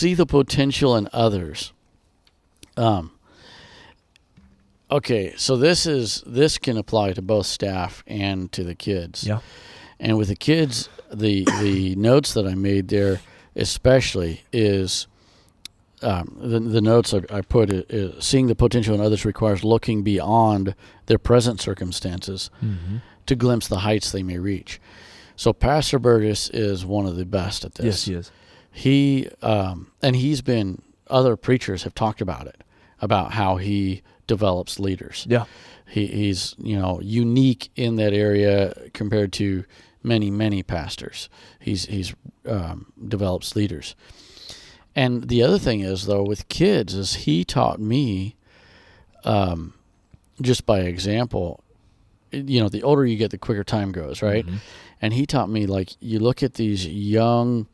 see the potential in others. Okay, so this can apply to both staff and to the kids. Yeah. And with the kids, the notes that I made there especially is the notes I put is seeing the potential in others requires looking beyond their present circumstances to glimpse the heights they may reach. So Pastor Burgess is one of the best at this. Yes, he is. He and he's been, other preachers have talked about it, about how he develops leaders. Yeah. He's unique in that area compared to many pastors. He's develops leaders. And the other thing is, though, with kids, is he taught me, just by example, the older you get, the quicker time goes, right? Mm-hmm. And he taught me, like, you look at these young,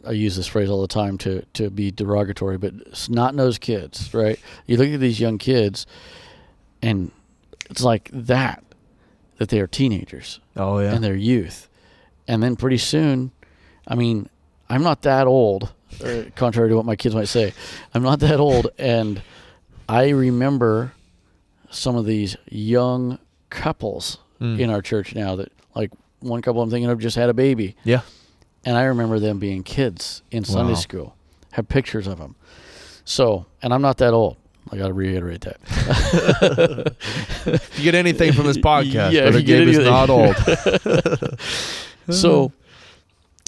I use this phrase all the time to be derogatory, but snot-nosed kids, right? You look at these young kids, and it's like that they are teenagers. Oh, yeah. And they're youth. And then pretty soon, I mean, I'm not that old, contrary to what my kids might say. I'm not that old, and I remember some of these young couples in our church now that, like, one couple I'm thinking of just had a baby. Yeah. And I remember them being kids in Sunday school. Have pictures of them. So, and I'm not that old. I got to reiterate that. If you get anything from this podcast, yeah, Brother Gabe is not old.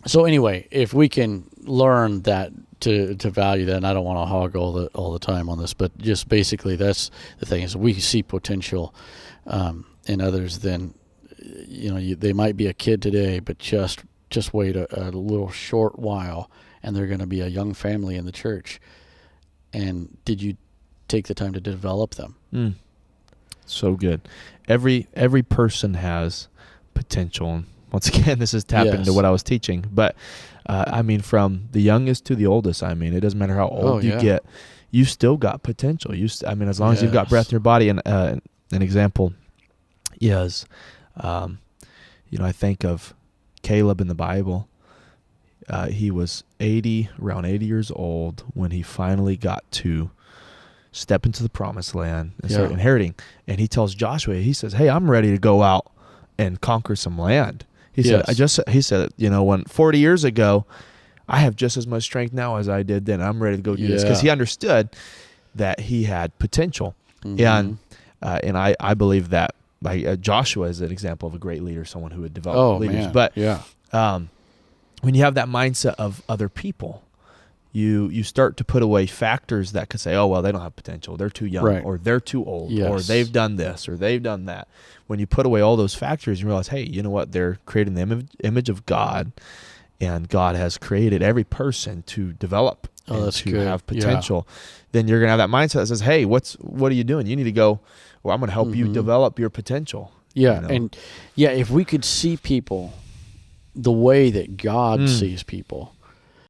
So anyway, if we can learn that to value that, and I don't want to hog all the time on this, but just basically that's the thing, is we see potential in others. Then they might be a kid today, but just wait a little short while, and they're going to be a young family in the church. And did you take the time to develop them? So good. Every person has potential. And once again, this is tapping into what I was teaching. But I mean, from the youngest to the oldest, I mean, it doesn't matter how old you get, you still got potential. As long as you've got breath in your body. And an example is, I think of Caleb in the Bible. He was around 80 years old when he finally got to step into the promised land and start inheriting. And he tells Joshua, he says, "Hey, I'm ready to go out and conquer some land." He said, when 40 years ago, I have just as much strength now as I did then. I'm ready to go do this, because he understood that he had potential. Mm-hmm. And I believe that Joshua is an example of a great leader, someone who would develop leaders. Man. But when you have that mindset of other people, you start to put away factors that could say, oh, well, they don't have potential. They're too young, or they're too old, or they've done this, or they've done that. When you put away all those factors, you realize, hey, you know what? They're creating the image of God, and God has created every person to develop and to have potential. Then you're going to have that mindset that says, hey, what are you doing? You need to go, well, I'm going to help you develop your potential. Yeah, and if we could see people the way that God sees people,